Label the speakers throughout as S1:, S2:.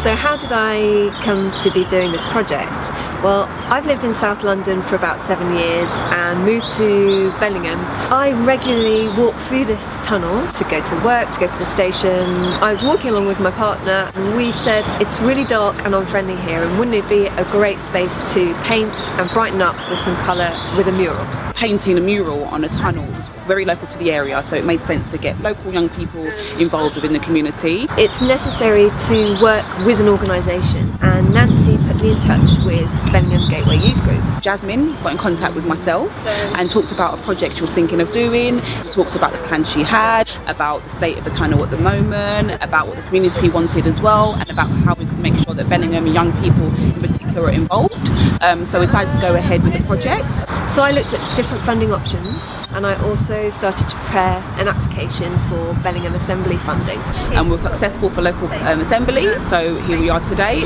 S1: So how did I come to be doing this project? Well, I've lived in South London for about 7 years and moved to Bellingham. I regularly walk through this tunnel to go to work, to go to the station. I was walking along with my partner and we said it's really dark and unfriendly here, and wouldn't it be a great space to paint and brighten up with some colour with a mural?
S2: Painting a mural on a tunnel was very local to the area, so it made sense to get local young people involved within the community.
S1: It's necessary to work with an organisation, and Nancy put me in touch with Bellingham Gateway Youth Group.
S2: Jasmine got in contact with myself and talked about a project she was thinking of doing, talked about the plans she had, about the state of the tunnel at the moment, about what the community wanted as well, and about how we could make sure that Bellingham young people in particular are involved. So we decided to go ahead with the project.
S1: So I looked at different funding options, and I also started to prepare an application for Bellingham Assembly funding.
S2: And we were successful for local assembly, so here we are today.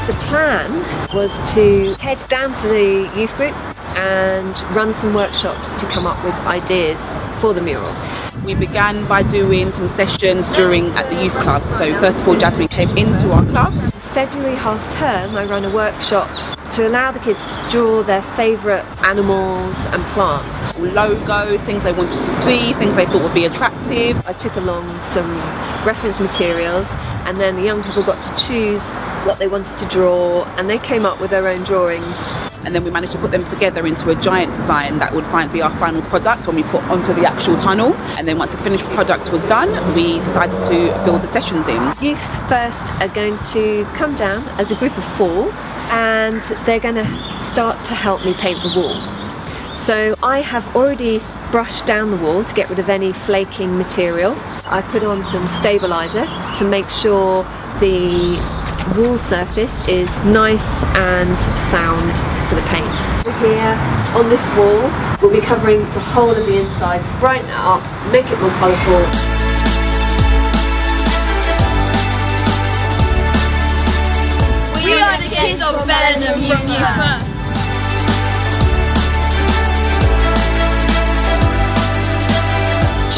S1: The plan was to head down to the youth group and run some workshops to come up with ideas for the mural.
S2: We began by doing some sessions at the youth club. So first of all, Jasmine came into our club.
S1: February half term, I ran a workshop to allow the kids to draw their favourite animals and plants.
S2: Logos, things they wanted to see, things they thought would be attractive.
S1: I took along some reference materials, and then the young people got to choose what they wanted to draw, and they came up with their own drawings.
S2: And then we managed to put them together into a giant design that would be our final product when we put onto the actual tunnel. And then once the finished product was done, we decided to build the sessions in.
S1: Youth First are going to come down as a group of 4, and they're going to start to help me paint the wall. So I have already brushed down the wall to get rid of any flaking material. I put on some stabiliser to make sure the wall surface is nice and sound for the paint. Here on this wall we'll be covering the whole of the inside to brighten it up, make it more colourful.
S3: We are the kids of Bellingham Youth First.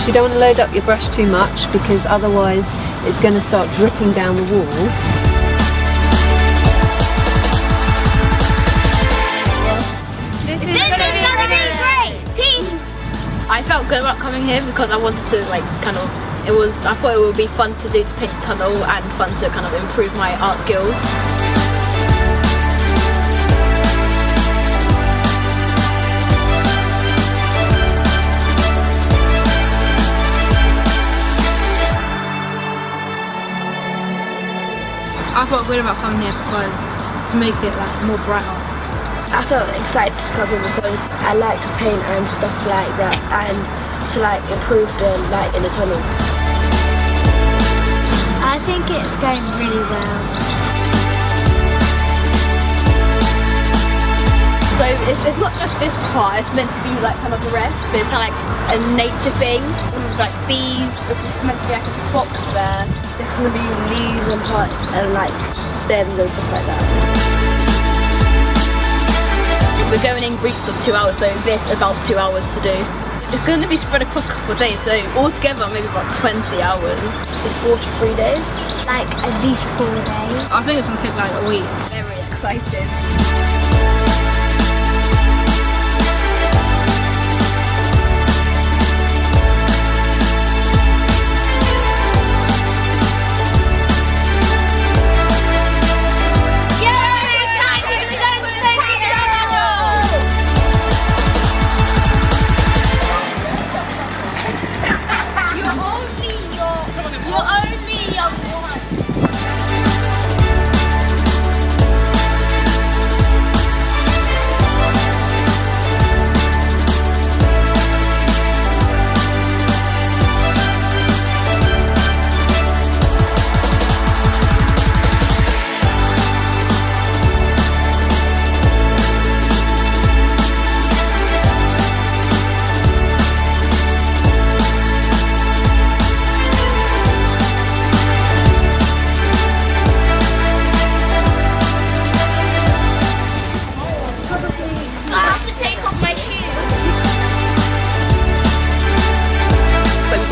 S1: You don't want to load up your brush too much, because otherwise it's going to start dripping down the wall.
S3: This is gonna be great! Peace! I felt good about coming here because I wanted to I thought it would be fun to paint the tunnel and fun to kind of improve my art skills.
S4: I felt good about coming here because to make it more brighter.
S5: I felt excited to come here because I like to paint and stuff like that, and to improve the light in the tunnel.
S6: I think it's going really well.
S3: So it's not just this part, it's meant to be kind of the rest, but it's kind of a nature thing, with bees, it's meant to be a fox there.
S5: There's going to be leaves and parts and stems and stuff like that.
S3: We're going in groups of 2 hours, so this about 2 hours to do. It's going to be spread across a couple of days, so altogether maybe about 20 hours.
S5: 4 to 3 days.
S6: At least 4 days.
S4: I think it's going to take a week.
S3: Very exciting.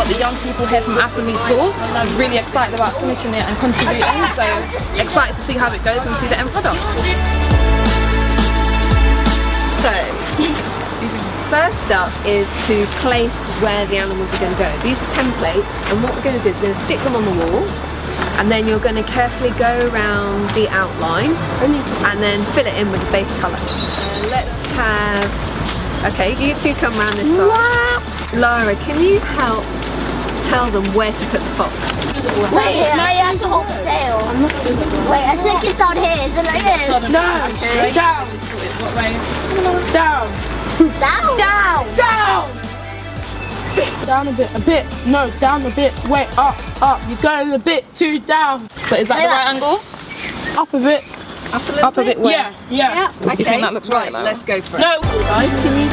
S7: got the young people here from Athlete School. I'm really excited about finishing it and contributing, so excited to see how it goes and see the end product.
S1: So, first up is to place where the animals are going to go. These are templates, and what we're going to do is we're going to stick them on the wall, and then you're going to carefully go around the outline and then fill it in with the base colour. Let's have... Okay, you two come around this side. Lara, can you help tell them where to put the fox?
S5: Wait, now you have to hold the tail. Wait, I think it's down here. Is it like this?
S4: No.
S1: Okay.
S4: Down. Down.
S5: Down. Down.
S4: Down. Down a bit. No, down a bit. Wait, up. You're going a bit too down.
S7: So is that the right angle?
S4: Up a bit.
S7: Up a bit where?
S4: Yeah.
S1: Okay,
S7: You think that looks right, Lara?
S1: let's go for it.
S4: No.
S1: Guys, can you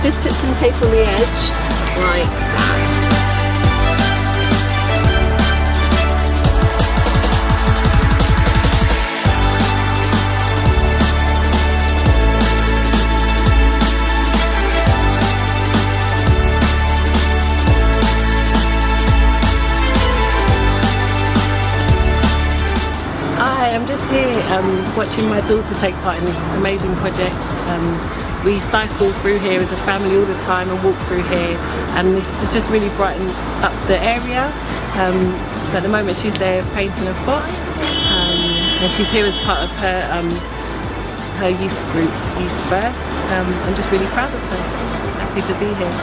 S1: just put some tape on the edge? Like that.
S8: Hi, I'm just here watching my daughter take part in this amazing project. We cycle through here as a family all the time and walk through here, and this has just really brightened up the area. So at the moment she's there painting a fox, and she's here as part of her youth group, Youth First. I'm just really proud of her, happy to be here.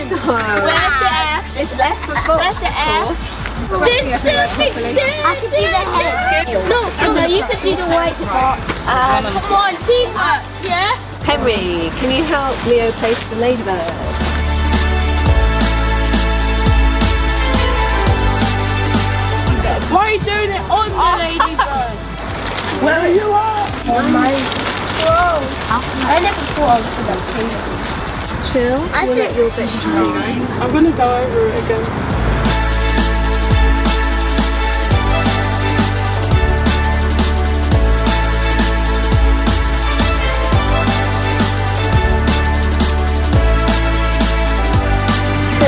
S5: Where's the F?
S1: It's F for fox.
S5: Where's the F?
S1: I
S5: can see the head. No, you can do the white part. Come on, teamwork, yeah?
S1: Henry, can you help Leo place the ladybird?
S4: Why are you doing it on the ladybird? Where are you at?
S5: On my throne. I never thought I was going to paint it.
S1: Chill.
S5: I
S1: We'll let
S5: think-
S1: your bit dry.
S4: I'm gonna go over it again.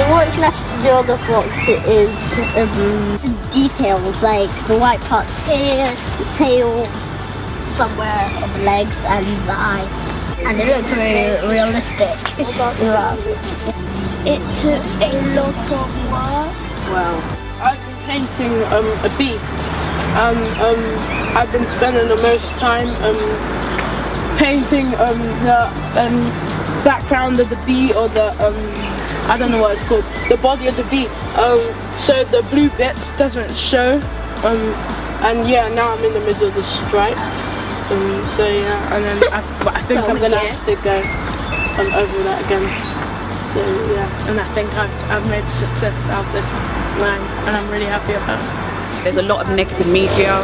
S5: What's left to do on the fox is details like the white parts here, the tail, somewhere on the legs and the eyes. And it looks very realistic. It took a lot of work.
S1: Wow.
S4: I've been painting a bee. I've been spending the most time painting the background of the bee, or the I don't know what it's called, the body of the bee. So the blue bits doesn't show. And yeah, now I'm in the middle of the stripe. So yeah, and then I think I'm gonna have to go over that again. So yeah, and I think I've made success out of this line, and I'm really happy about it.
S2: There's a lot of negative media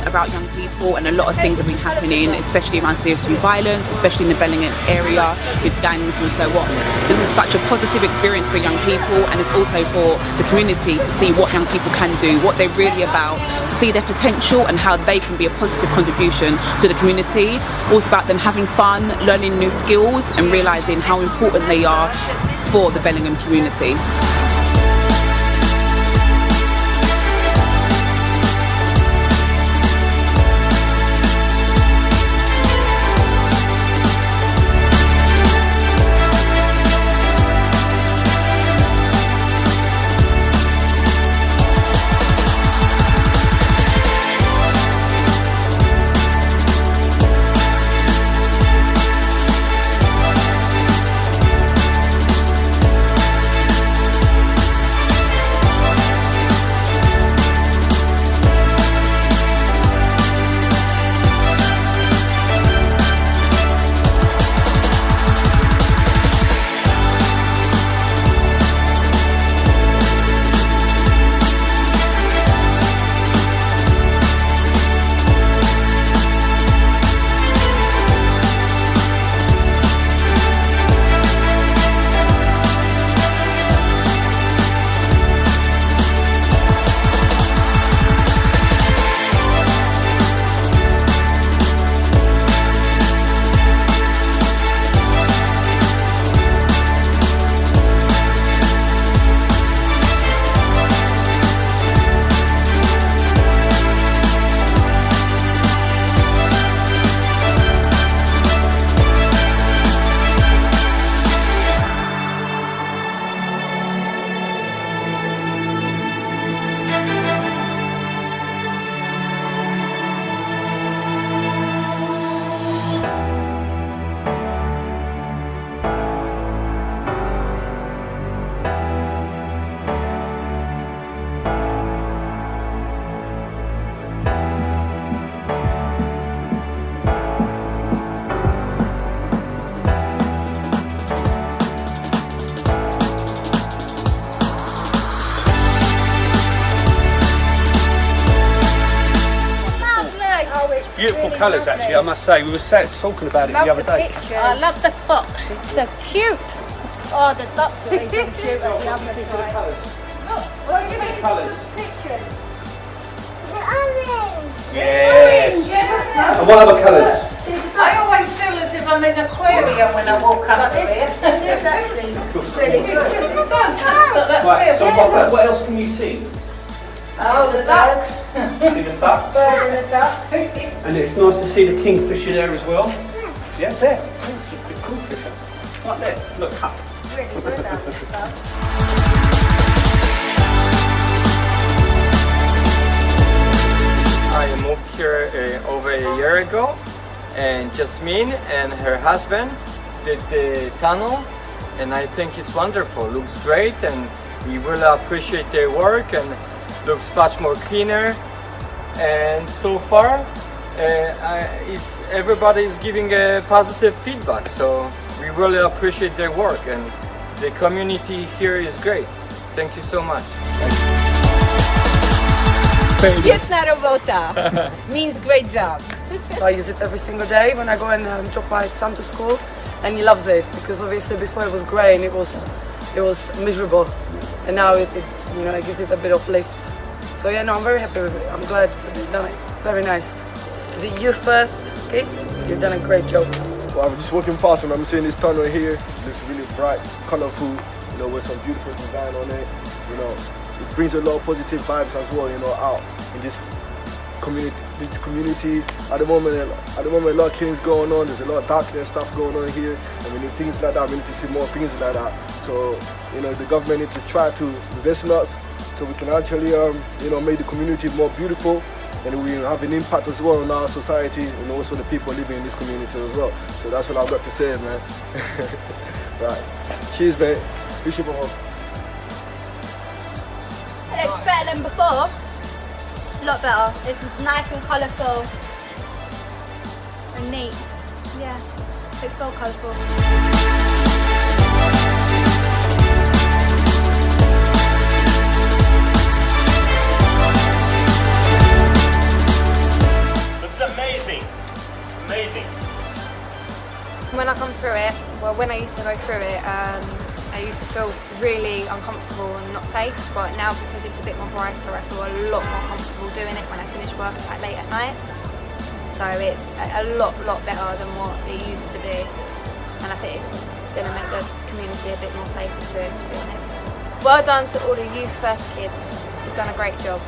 S2: about young people, and a lot of things have been happening, especially around serious violence, especially in the Bellingham area with gangs and so on. This is such a positive experience for young people, and it's also for the community to see what young people can do, what they're really about, to see their potential and how they can be a positive contribution to the community. Also about them having fun, learning new skills, and realising how important they are for the Bellingham community.
S9: beautiful colours actually, I must say. We were talking about it the other day.
S3: I love the fox, it's so cute.
S5: Oh, the ducks are even cute. I love the
S9: Colours.
S5: colours. The orange.
S9: Yes. And what other colours?
S3: I always feel as if I'm in an aquarium when I walk under here.
S5: This is actually really good.
S3: It does, that's
S9: Right, so
S3: weird.
S9: what else can you see?
S3: Oh, the ducks.
S9: See the ducks?
S3: Bird and the ducks.
S9: And it's nice to see the kingfisher there as well. Yeah, there. It's a big kingfisher. Right there. Look up.
S5: Really good at stuff.
S10: I moved here over a year ago, and Jasmine and her husband did the tunnel, and I think it's wonderful. Looks great, and we really appreciate their work, and looks much more cleaner. And so far, everybody is giving a positive feedback, so we really appreciate their work, and the community here is great. Thank you so much.
S11: Świetna robota means great job.
S12: I use it every single day when I go and drop my son to school, and he loves it because obviously before it was grey and it was miserable, and now it gives it a bit of lift. So yeah, no, I'm very happy with it. I'm glad that you've done it. Very nice. Is it you first, kids? You've done a great job.
S13: Well, I'm just walking past and I'm seeing this tunnel here. It looks really bright, colourful, with some beautiful design on it. It brings a lot of positive vibes as well, out in this community. At the moment, a lot of killings going on. There's a lot of darkness stuff going on here, and we need things like that. We need to see more things like that. So, the government needs to try to invest in us, so we can actually, make the community more beautiful, and we have an impact as well on our society and also the people living in this community as well. So that's what I've got to say, man. Right. Cheers, mate. Appreciate it.
S5: It's better than before. A lot better. It's nice and colourful and neat. Yeah, it's so colourful.
S9: Looks amazing. Amazing.
S7: When I come through it, when I used to go through it, I used to feel really uncomfortable and not safe, but now because it's a bit more brighter, I feel a lot more comfortable doing it when I finish work late at night. So it's a lot better than what it used to be, and I think it's going to make the community a bit more safer too, to be honest. Well done to all the Youth First kids. You've done a great job.